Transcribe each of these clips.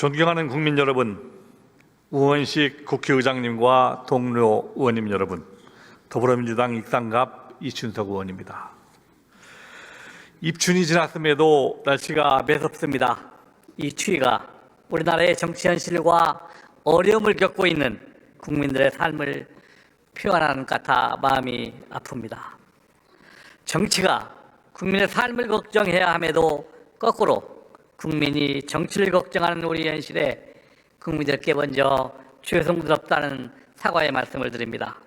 존경하는 국민 여러분, 우원식 국회의장님과 동료 의원님 여러분, 더불어민주당 익산갑 이춘석 의원입니다. 입춘이 지났음에도 날씨가 매섭습니다. 이 추위가 우리나라의 정치 현실과 어려움을 겪고 있는 국민들의 삶을 표현하는 것 같아 마음이 아픕니다. 정치가 국민의 삶을 걱정해야 함에도 거꾸로 국민이 정치를 걱정하는 우리 현실에 국민들께 먼저 죄송스럽다는 사과의 말씀을 드립니다.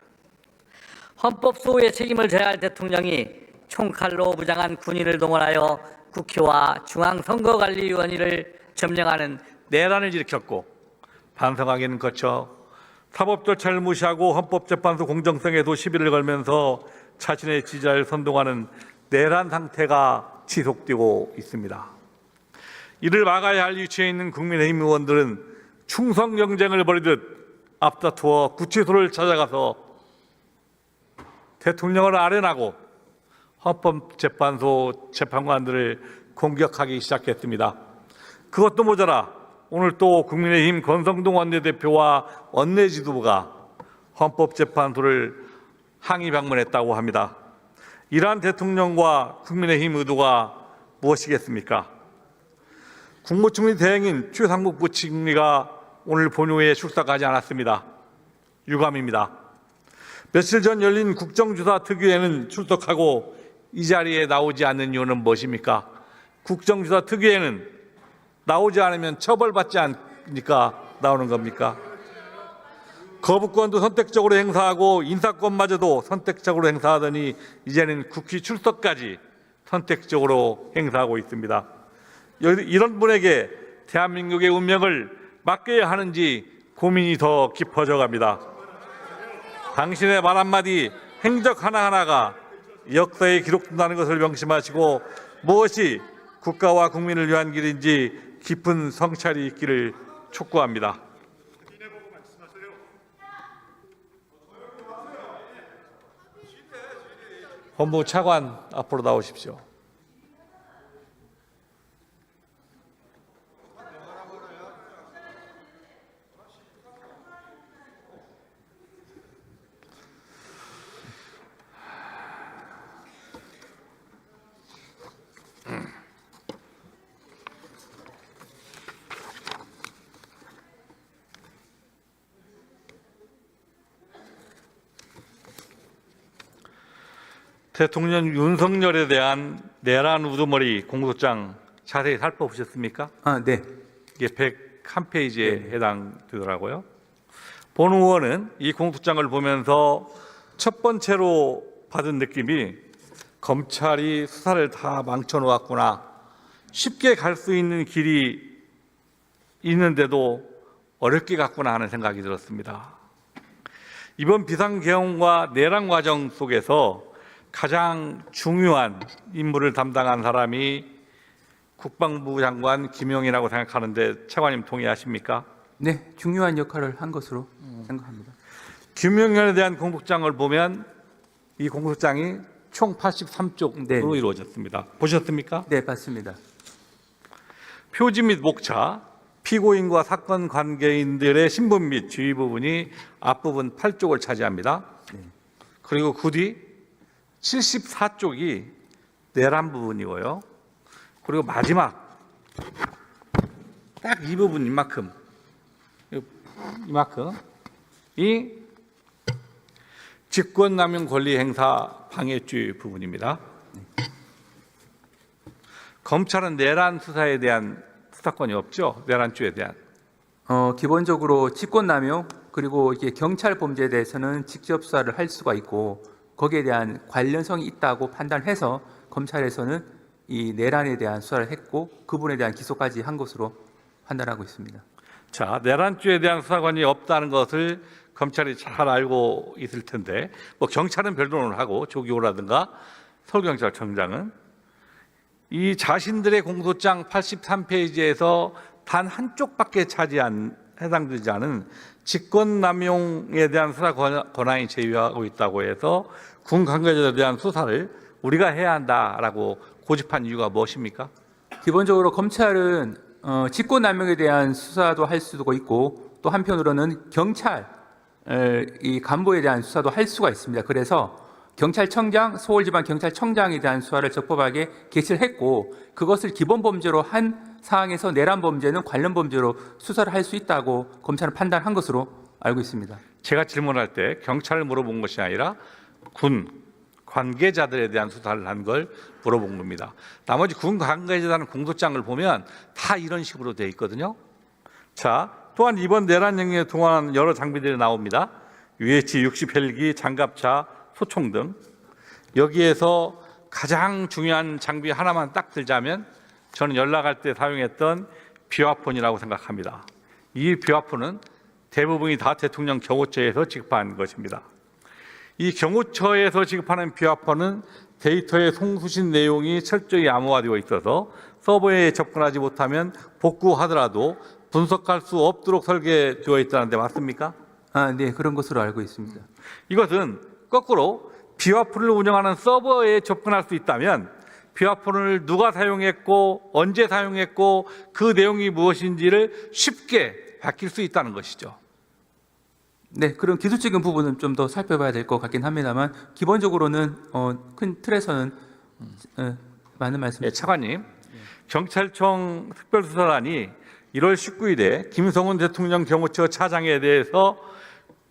헌법 소호의 책임을 져야 할 대통령이 총칼로 무장한 군인을 동원하여 국회와 중앙선거관리위원회를 점령하는 내란을 일으켰고, 반성하기는 거쳐 사법 절차를 무시하고 헌법재판소 공정성에도 시비를 걸면서 자신의 지지자를 선동하는 내란 상태가 지속되고 있습니다. 이를 막아야 할 위치에 있는 국민의힘 의원들은 충성 경쟁을 벌이듯 앞다투어 구치소를 찾아가서 대통령을 아련하고 헌법재판소 재판관들을 공격하기 시작했습니다. 그것도 모자라 오늘 또 국민의힘 권성동 원내대표와 원내지도부가 헌법재판소를 항의 방문했다고 합니다. 이러한 대통령과 국민의힘 의도가 무엇이겠습니까? 국무총리 대행인 최상목 부총리가 오늘 본회의에 출석하지 않았습니다. 유감입니다. 며칠 전 열린 국정조사 특위에는 출석하고 이 자리에 나오지 않는 이유는 무엇입니까? 국정조사 특위에는 나오지 않으면 처벌받지 않으니까 나오는 겁니까? 거부권도 선택적으로 행사하고 인사권마저도 선택적으로 행사하더니 이제는 국회 출석까지 선택적으로 행사하고 있습니다. 이런 분에게 대한민국의 운명을 맡겨야 하는지 고민이 더 깊어져 갑니다. 당신의 말 한마디, 행적 하나하나가 역사에 기록된다는 것을 명심하시고 무엇이 국가와 국민을 위한 길인지 깊은 성찰이 있기를 촉구합니다. 법무부 차관 앞으로 나오십시오. 대통령 윤석열에 대한 내란 우두머리 공소장 자세히 살펴보셨습니까? 네. 이게 101페이지에 해당되더라고요. 본 의원은 이 공소장을 보면서 첫 번째로 받은 느낌이 검찰이 수사를 다 망쳐놓았구나. 쉽게 갈 수 있는 길이 있는데도 어렵게 갔구나 하는 생각이 들었습니다. 이번 비상계엄과 내란 과정 속에서 가장 중요한 임무를 담당한 사람이 국방부 장관 김용이라고 생각하는데 차관님 동의하십니까? 네, 중요한 역할을 한 것으로 생각합니다. 김용현에 대한 공소장을 보면 이 공소장이 총 83쪽으로 네. 이루어졌습니다. 보셨습니까? 네, 맞습니다. 표지 및 목차, 피고인과 사건 관계인들의 신분 및 지위 부분이 앞부분 8쪽을 차지합니다. 그리고 그 뒤 74쪽이 내란 부분이고요. 그리고 마지막 딱 이 부분 이만큼 이 직권남용 권리 행사 방해죄 부분입니다. 검찰은 내란 수사에 대한 수사권이 없죠. 내란죄에 대한. 기본적으로 직권남용 그리고 이게 경찰 범죄에 대해서는 직접 수사를 할 수가 있고 거기에 대한 관련성이 있다고 판단해서 검찰에서는 이 내란에 대한 수사를 했고 그분에 대한 기소까지 한 것으로 판단하고 있습니다. 자, 내란죄에 대한 수사권이 없다는 것을 검찰이 잘 알고 있을 텐데, 뭐 경찰은 별도로 하고 조기호라든가 서울경찰청장은 이 자신들의 공소장 83페이지에서 단 한쪽밖에 해당되지 않은 직권남용에 대한 수사 권한이 제외하고 있다고 해서 군 관계자들에 대한 수사를 우리가 해야 한다라고 고집한 이유가 무엇입니까? 기본적으로 검찰은 직권남용에 대한 수사도 할 수도 있고 또 한편으로는 경찰 이 간부에 대한 수사도 할 수가 있습니다. 그래서 경찰청장, 서울지방경찰청장에 대한 수사를 적법하게 개시를 했고 그것을 기본 범죄로 한 사항에서 내란 범죄는 관련 범죄로 수사를 할 수 있다고 검찰은 판단한 것으로 알고 있습니다. 제가 질문할 때 경찰을 물어본 것이 아니라 군 관계자들에 대한 수사를 한 걸 물어본 겁니다. 나머지 군 관계자들은 공소장을 보면 다 이런 식으로 돼 있거든요. 자, 또한 이번 내란 영역에 동원한 여러 장비들이 나옵니다. UH-60 헬기, 장갑차, 소총 등. 여기에서 가장 중요한 장비 하나만 딱 들자면 저는 연락할 때 사용했던 비화폰이라고 생각합니다. 이 비화폰은 대부분이 다 대통령 경호처에서 지급한 것입니다. 이 경호처에서 지급하는 비화폰은 데이터의 송수신 내용이 철저히 암호화되어 있어서 서버에 접근하지 못하면 복구하더라도 분석할 수 없도록 설계되어 있다는데 맞습니까? 네, 그런 것으로 알고 있습니다. 이것은 거꾸로 비화폰을 운영하는 서버에 접근할 수 있다면 비화폰을 누가 사용했고 언제 사용했고 그 내용이 무엇인지를 쉽게 밝힐 수 있다는 것이죠. 네, 그런 기술적인 부분은 좀 더 살펴봐야 될 것 같긴 합니다만 기본적으로는 큰 틀에서는 많은 말씀. 네, 차관님, 경찰청 특별수사단이 1월 19일에 김성훈 대통령 경호처 차장에 대해서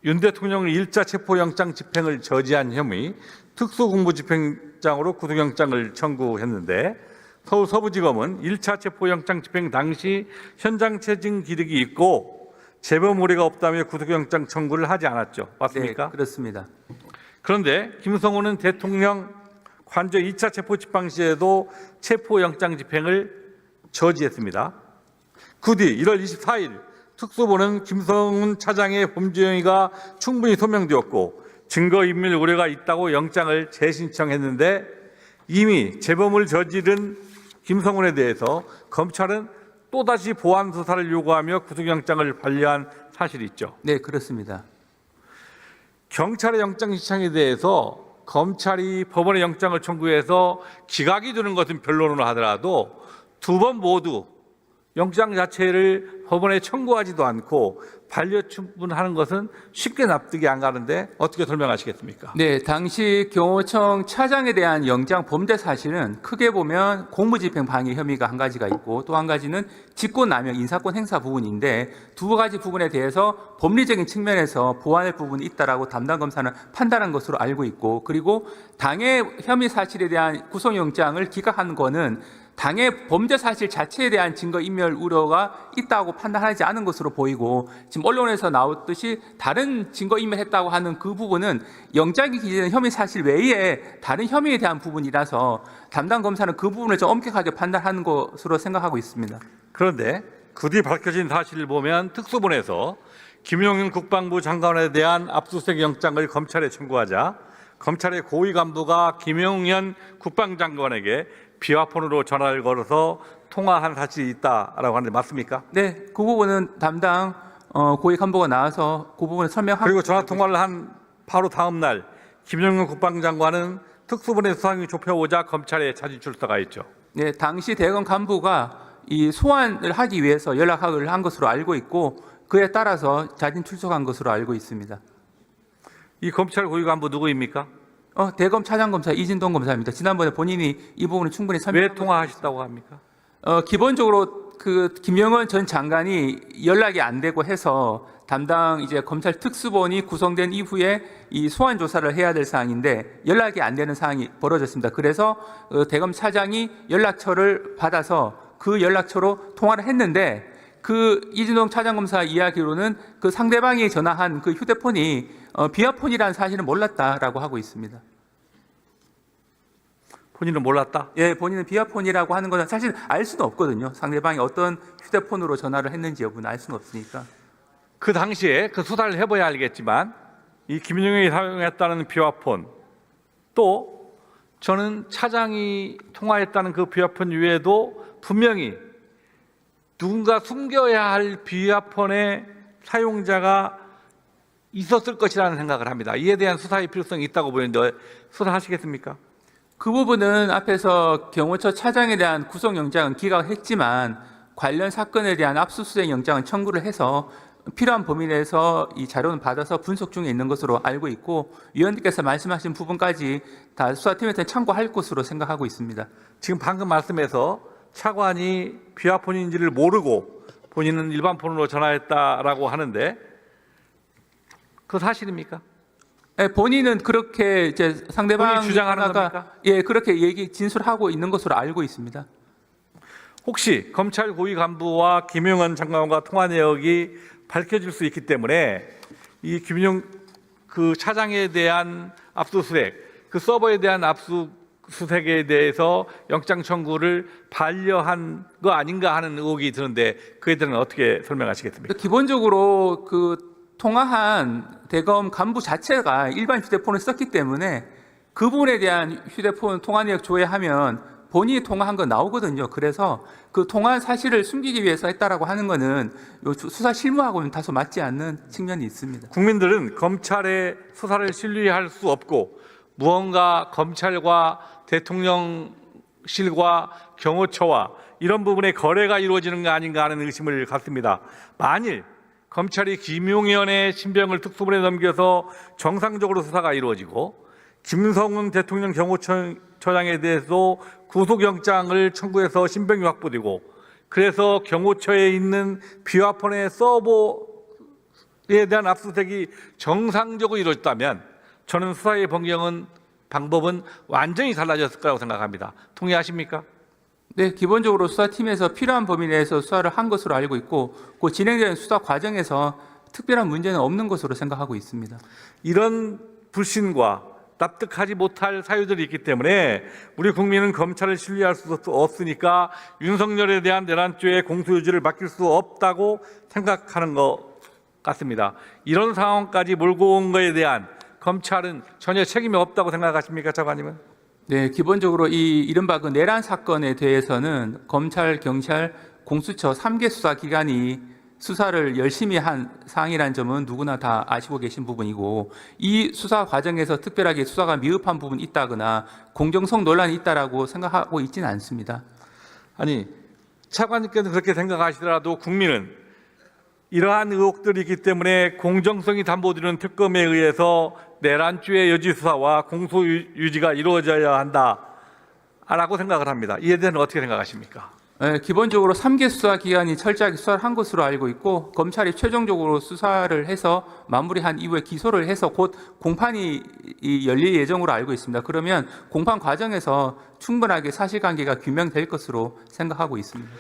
윤 대통령의 1차 체포영장 집행을 저지한 혐의 특수공무집행장으로 구속영장을 청구했는데 서울 서부지검은 1차 체포영장 집행 당시 현장 체증 기록이 있고 재범 우려가 없다며 구속영장 청구를 하지 않았죠. 맞습니까? 네, 그렇습니다. 그런데 김성훈은 대통령 관저 2차 체포 집행 시에도 체포영장 집행을 저지했습니다. 그 뒤 1월 24일 특수부는 김성훈 차장의 범죄 행위가 충분히 소명되었고 증거인멸 우려가 있다고 영장을 재신청했는데 이미 재범을 저지른 김성훈에 대해서 검찰은 또다시 보완 수사를 요구하며 구속영장을 반려한 사실이 있죠. 네, 그렇습니다. 경찰의 영장 신청에 대해서 검찰이 법원에 영장을 청구해서 기각이 되는 것은 변론으로 하더라도 두 번 모두 영장 자체를 법원에 청구하지도 않고 반려 처분하는 것은 쉽게 납득이 안 가는데 어떻게 설명하시겠습니까? 네, 당시 경호청 차장에 대한 영장 범죄 사실은 크게 보면 공무집행 방해 혐의가 한 가지가 있고 또 한 가지는 직권남용 인사권 행사 부분인데 두 가지 부분에 대해서 법리적인 측면에서 보완할 부분이 있다라고 담당 검사는 판단한 것으로 알고 있고 그리고 당의 혐의 사실에 대한 구속영장을 기각한 거는 당의 범죄 사실 자체에 대한 증거 인멸 우려가 있다고 판단하지 않은 것으로 보이고 지금 언론에서 나왔듯이 다른 증거 인멸했다고 하는 그 부분은 영장이 기재된 혐의 사실 외에 다른 혐의에 대한 부분이라서 담당 검사는 그 부분을 좀 엄격하게 판단하는 것으로 생각하고 있습니다. 그런데 그 뒤 밝혀진 사실을 보면 특수본에서 김용인 국방부 장관에 대한 압수수색 영장을 검찰에 청구하자 검찰의 고위 간부가 김용현 국방장관에게 비화폰으로 전화를 걸어서 통화한 사실이 있다라고 하는데 맞습니까? 네, 그 부분은 담당 고위 간부가 나와서 그 부분을 설명하고 그리고 전화 통화를 한 바로 다음 날 김용현 국방장관은 특수본의 수사이 좁혀오자 검찰에 자진 출석가 있죠. 네, 당시 대검 간부가 이 소환을 하기 위해서 연락을 한 것으로 알고 있고 그에 따라서 자진 출석한 것으로 알고 있습니다. 이 검찰 고위 간부 누구입니까? 대검 차장검사 이진동 검사입니다. 지난번에 본인이 이 부분을 충분히 왜 통화하셨다고 합니까? 기본적으로 그 김영원 전 장관이 연락이 안 되고 해서 담당 이제 검찰 특수본이 구성된 이후에 이 소환 조사를 해야 될 사항인데 연락이 안 되는 상황이 벌어졌습니다. 그래서 대검 차장이 연락처를 받아서 그 연락처로 통화를 했는데 그 이진동 차장검사 이야기로는 그 상대방이 전화한 그 휴대폰이 비화폰이라는 사실은 몰랐다라고 하고 있습니다. 본인은 몰랐다? 예, 본인은 비화폰이라고 하는 것은 사실 알 수는 없거든요. 상대방이 어떤 휴대폰으로 전화를 했는지 여부는 알 수는 없으니까. 그 당시에 그 수사를 해봐야 알겠지만 이 김용현이 사용했다는 비화폰 또 저는 차장이 통화했다는 그 비화폰 외에도 분명히 누군가 숨겨야 할 비화폰의 사용자가 있었을 것이라는 생각을 합니다. 이에 대한 수사의 필요성이 있다고 보이는데 수사하시겠습니까? 그 부분은 앞에서 경호처 차장에 대한 구속영장은 기각했지만 관련 사건에 대한 압수수색 영장을 청구를 해서 필요한 범위 내에서 이 자료는 받아서 분석 중에 있는 것으로 알고 있고 위원님께서 말씀하신 부분까지 다 수사팀에서 참고할 것으로 생각하고 있습니다. 지금 방금 말씀에서 차관이 비화폰인지를 모르고 본인은 일반 폰으로 전화했다라고 하는데 그 사실입니까? 예, 본인은 그렇게 이제 상대방 본인이 주장하는 겁니까? 예, 그렇게 진술하고 있는 것으로 알고 있습니다. 혹시 검찰 고위 간부와 김용현 장관과 통화 내역이 밝혀질 수 있기 때문에 이 김용 그 차장에 대한 압수수색, 그 서버에 대한 압수수색에 대해서 영장 청구를 반려한 거 아닌가 하는 의혹이 드는데 그에 대해서는 어떻게 설명하시겠습니까? 기본적으로 그 통화한 대검 간부 자체가 일반 휴대폰을 썼기 때문에 그분에 대한 휴대폰 통화 내역 조회하면 본인이 통화한 거 나오거든요. 그래서 그 통화 사실을 숨기기 위해서 했다라고 하는 거는 요 수사 실무하고는 다소 맞지 않는 측면이 있습니다. 국민들은 검찰의 수사를 신뢰할 수 없고 무언가 검찰과 대통령실과 경호처와 이런 부분에 거래가 이루어지는 거 아닌가 하는 의심을 갖습니다. 만일 검찰이 김용현의 신병을 특수본에 넘겨서 정상적으로 수사가 이루어지고 김성훈 대통령 경호처장에 대해서 구속영장을 청구해서 신병이 확보되고 그래서 경호처에 있는 비화폰의 서버에 대한 압수수색이 정상적으로 이루어졌다면 저는 수사의 방법은 완전히 달라졌을 거라고 생각합니다. 동의하십니까? 네, 기본적으로 수사팀에서 필요한 범위 내에서 수사를 한 것으로 알고 있고 그 진행되는 수사 과정에서 특별한 문제는 없는 것으로 생각하고 있습니다. 이런 불신과 납득하지 못할 사유들이 있기 때문에 우리 국민은 검찰을 신뢰할 수 없으니까 윤석열에 대한 내란죄의 공소유지를 맡길 수 없다고 생각하는 것 같습니다. 이런 상황까지 몰고 온 것에 대한 검찰은 전혀 책임이 없다고 생각하십니까, 차관님은? 네, 기본적으로 이 이른바 그 내란 사건에 대해서는 검찰, 경찰, 공수처 3개 수사 기관이 수사를 열심히 한 사항이라는 점은 누구나 다 아시고 계신 부분이고 이 수사 과정에서 특별하게 수사가 미흡한 부분이 있다거나 공정성 논란이 있다라고 생각하고 있지는 않습니다. 아니, 차관님께서 그렇게 생각하시더라도 국민은 이러한 의혹들이 있기 때문에 공정성이 담보되는 특검에 의해서 내란죄의 여지 수사와 공소 유지가 이루어져야 한다라고 생각을 합니다. 이에 대해서는 어떻게 생각하십니까? 네, 기본적으로 3개 수사 기관이 철저하게 수사를 한 것으로 알고 있고 검찰이 최종적으로 수사를 해서 마무리한 이후에 기소를 해서 곧 공판이 열릴 예정으로 알고 있습니다. 그러면 공판 과정에서 충분하게 사실관계가 규명될 것으로 생각하고 있습니다.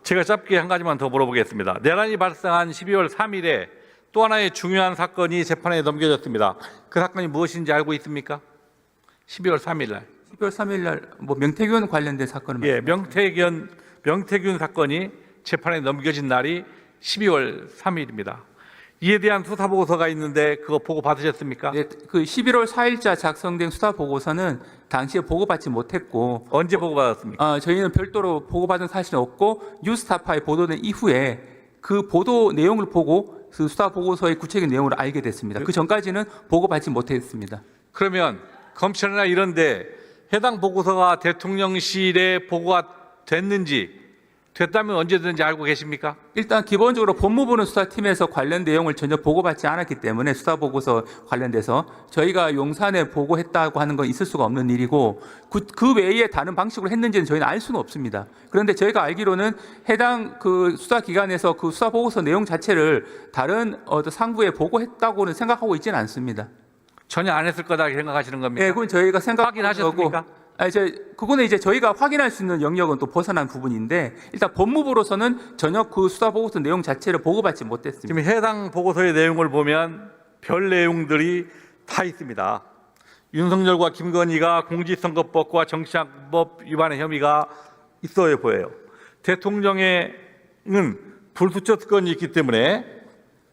제가 짧게 한 가지만 더 물어보겠습니다. 내란이 발생한 12월 3일에 또 하나의 중요한 사건이 재판에 넘겨졌습니다. 그 사건이 무엇인지 알고 있습니까? 12월 3일 날. 12월 3일 날 뭐 명태균 관련된 사건을 예, 명태균 사건이 재판에 넘겨진 날이 12월 3일입니다. 이에 대한 수사 보고서가 있는데 그거 보고 받으셨습니까? 네, 그 11월 4일자 작성된 수사 보고서는 당시에 보고받지 못했고 언제 보고 받았습니까? 저희는 별도로 보고받은 사실은 없고 뉴스타파에 보도된 이후에 그 보도 내용을 보고 그 수사 보고서의 구체적인 내용을 알게 됐습니다. 그 전까지는 보고받지 못했습니다. 그러면 검찰이나 이런데 해당 보고서가 대통령실에 보고가 됐다면 언제 됐는지 알고 계십니까? 일단 기본적으로 법무부는 수사팀에서 관련 내용을 전혀 보고받지 않았기 때문에 수사 보고서 관련돼서 저희가 용산에 보고했다고 하는 건 있을 수가 없는 일이고 그 외에 다른 방식으로 했는지는 저희는 알 수는 없습니다. 그런데 저희가 알기로는 해당 그 수사 기관에서 그 수사 보고서 내용 자체를 다른 상부에 보고했다고는 생각하고 있지는 않습니다. 전혀 안 했을 거다 생각하시는 겁니까? 네, 그건 저희가 확인하셨습니까? 그거는 이제 저희가 확인할 수 있는 영역은 또 벗어난 부분인데 일단 법무부로서는 전혀 그 수사 보고서 내용 자체를 보고받지 못했습니다. 지금 해당 보고서의 내용을 보면 별 내용들이 다 있습니다. 윤석열과 김건희가 공직선거법과 정치자금법 위반의 혐의가 있어 보여요. 대통령에는 불수처 특권이 있기 때문에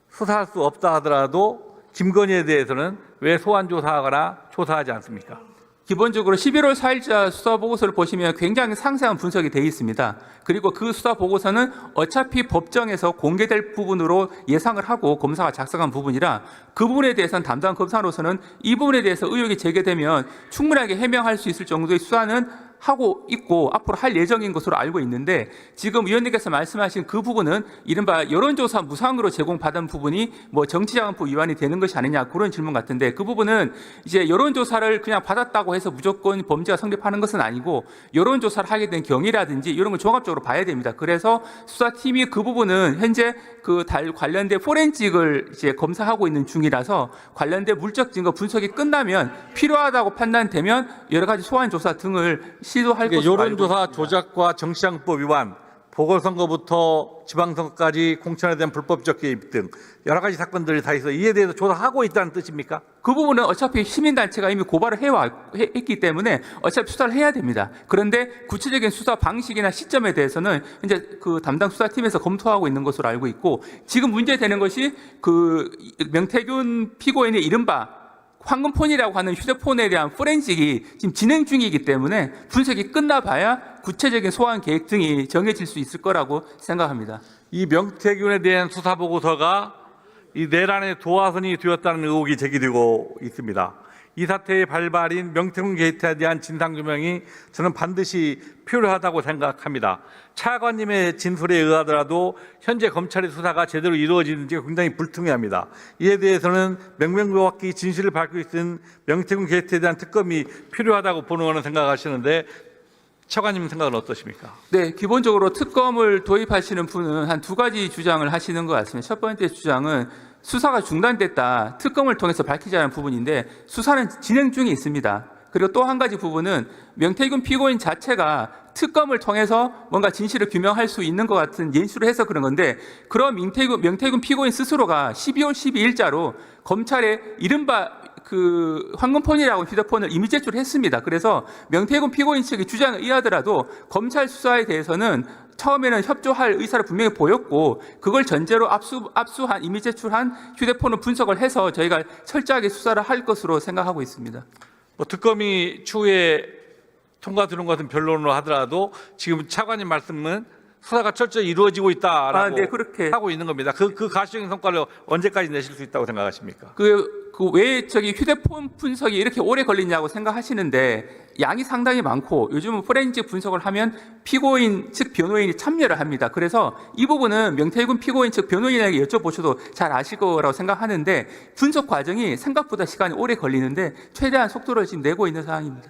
수사할 수 없다 하더라도 김건희에 대해서는 왜 소환 조사하거나 조사하지 않습니까? 기본적으로 11월 4일자 수사 보고서를 보시면 굉장히 상세한 분석이 되어 있습니다. 그리고 그 수사 보고서는 어차피 법정에서 공개될 부분으로 예상을 하고 검사가 작성한 부분이라 그 부분에 대해서는 담당 검사로서는 이 부분에 대해서 의혹이 제기되면 충분하게 해명할 수 있을 정도의 수사는 하고 있고 앞으로 할 예정인 것으로 알고 있는데, 지금 위원님께서 말씀하신 그 부분은 이른바 여론조사 무상으로 제공받은 부분이 뭐 정치자금법 위반이 되는 것이 아니냐, 그런 질문 같은데, 그 부분은 이제 여론조사를 그냥 받았다고 해서 무조건 범죄가 성립하는 것은 아니고 여론조사를 하게 된 경위라든지 이런 걸 종합적으로 봐야 됩니다. 그래서 수사팀이 그 부분은 현재 그 관련된 포렌식을 이제 검사하고 있는 중이라서 관련된 물적 증거 분석이 끝나면 필요하다고 판단되면 여러 가지 소환 조사 등을 시도할 것으로 알고 여론조사 있습니다. 조작과 정치자금법 위반, 보궐선거부터 지방선거까지 공천에 대한 불법적 개입 등 여러 가지 사건들이 다 있어 이에 대해서 조사하고 있다는 뜻입니까? 그 부분은 어차피 시민단체가 이미 고발을 했기 때문에 어차피 수사를 해야 됩니다. 그런데 구체적인 수사 방식이나 시점에 대해서는 이제 그 담당 수사팀에서 검토하고 있는 것으로 알고 있고, 지금 문제되는 것이 그 명태균 피고인의 이른바 황금폰이라고 하는 휴대폰에 대한 포렌식이 지금 진행 중이기 때문에 분석이 끝나봐야 구체적인 소환 계획 등이 정해질 수 있을 거라고 생각합니다. 이 명태균에 대한 수사 보고서가 이 내란의 도화선이 되었다는 의혹이 제기되고 있습니다. 이 사태의 발발인 명태균 게이트에 대한 진상규명이 저는 반드시 필요하다고 생각합니다. 차관님의 진술에 의하더라도 현재 검찰의 수사가 제대로 이루어지는지 굉장히 불투명합니다. 이에 대해서는 명명백백히 진실을 밝히고 있는 명태균 게이트에 대한 특검이 필요하다고 보는 거는 생각하시는데 차관님 생각은 어떠십니까? 네, 기본적으로 특검을 도입하시는 분은 한 두 가지 주장을 하시는 것 같습니다. 첫 번째 주장은 수사가 중단됐다, 특검을 통해서 밝히자는 부분인데 수사는 진행 중에 있습니다. 그리고 또 한 가지 부분은 명태균 피고인 자체가 특검을 통해서 뭔가 진실을 규명할 수 있는 것 같은 연출을 해서 그런 건데, 그런 명태균 피고인 스스로가 12월 12일자로 검찰에 이른바 그 황금폰이라고 휴대폰을 이미 제출했습니다. 그래서 명태균 피고인 측의 주장에 의하더라도 검찰 수사에 대해서는 처음에는 협조할 의사를 분명히 보였고, 그걸 전제로 압수한 이미 제출한 휴대폰을 분석을 해서 저희가 철저하게 수사를 할 것으로 생각하고 있습니다. 특검이 추후에 통과되는 것은 변론으로 하더라도 지금 차관님 말씀은 수사가 철저히 이루어지고 있다라고 네, 그렇게 하고 있는 겁니다. 그 가시적인 성과를 언제까지 내실 수 있다고 생각하십니까? 왜 저기 휴대폰 분석이 이렇게 오래 걸리냐고 생각하시는데, 양이 상당히 많고 요즘은 포렌식 분석을 하면 피고인 측 변호인이 참여를 합니다. 그래서 이 부분은 명태균 피고인 측 변호인에게 여쭤보셔도 잘 아실 거라고 생각하는데, 분석 과정이 생각보다 시간이 오래 걸리는데 최대한 속도를 지금 내고 있는 상황입니다.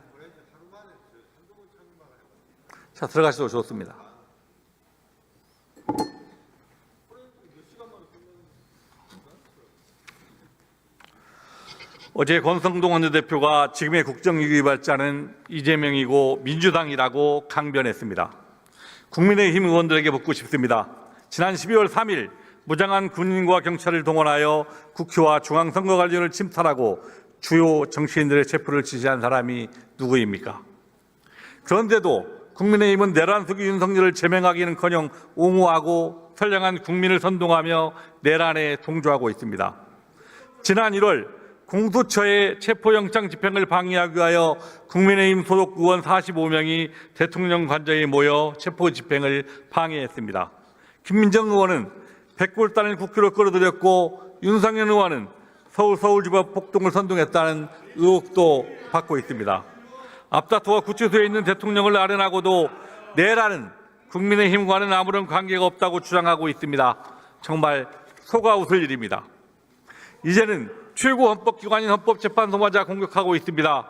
자, 들어가시죠. 좋습니다. 어제 권성동 원내대표가 지금의 국정위기 발자는 이재명이고 민주당이라고 강변했습니다. 국민의힘 의원들에게 묻고 싶습니다. 지난 12월 3일 무장한 군인과 경찰을 동원하여 국회와 중앙선거관리위원회를 침탈하고 주요 정치인들의 체포를 지시한 사람이 누구입니까? 그런데도 국민의힘은 내란 속의 윤석열을 제명하기는커녕 옹호하고 선량한 국민을 선동하며 내란에 동조하고 있습니다. 지난 1월 공수처의 체포영장 집행을 방해하기 위하여 국민의힘 소속 의원 45명이 대통령 관저에 모여 체포 집행을 방해했습니다. 김민정 의원은 백골단을 국회로 끌어들였고 윤상현 의원은 서울지법 폭동을 선동했다는 의혹도 받고 있습니다. 앞다투어 구치소에 있는 대통령을 아련하고도 내란은 국민의힘과는 아무런 관계가 없다고 주장하고 있습니다. 정말 속아 웃을 일입니다. 이제는 최고 헌법기관인 헌법재판소마저 공격하고 있습니다.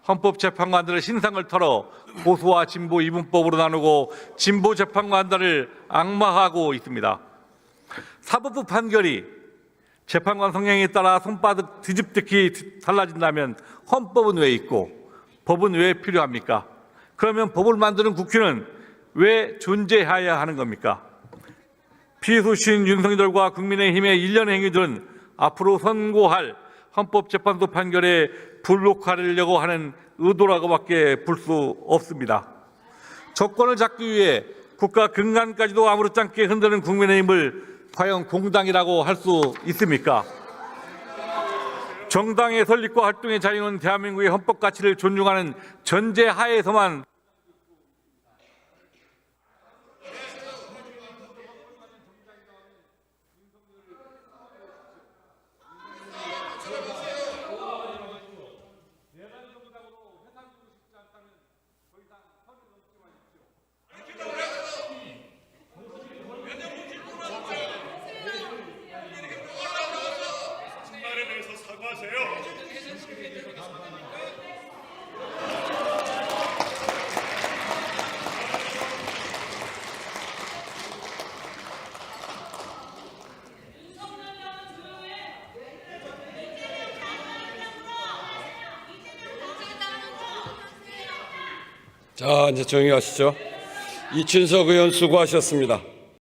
헌법재판관들의 신상을 털어 보수와 진보 이분법으로 나누고 진보 재판관들을 악마하고 있습니다. 사법부 판결이 재판관 성향에 따라 손바닥 뒤집듯이 달라진다면 헌법은 왜 있고 법은 왜 필요합니까? 그러면 법을 만드는 국회는 왜 존재해야 하는 겁니까? 피의수신 윤석열과 국민의힘의 일련의 행위들은 앞으로 선고할 헌법재판소 판결에 불복하려고 하는 의도라고밖에 볼 수 없습니다. 정권을 잡기 위해 국가 근간까지도 아무렇지 않게 흔드는 국민의힘을 과연 공당이라고 할 수 있습니까? 정당의 설립과 활동의 자유는 대한민국의 헌법 가치를 존중하는 전제 하에서만 자, 이제 조용히 하시죠. 이춘석 의원 수고하셨습니다.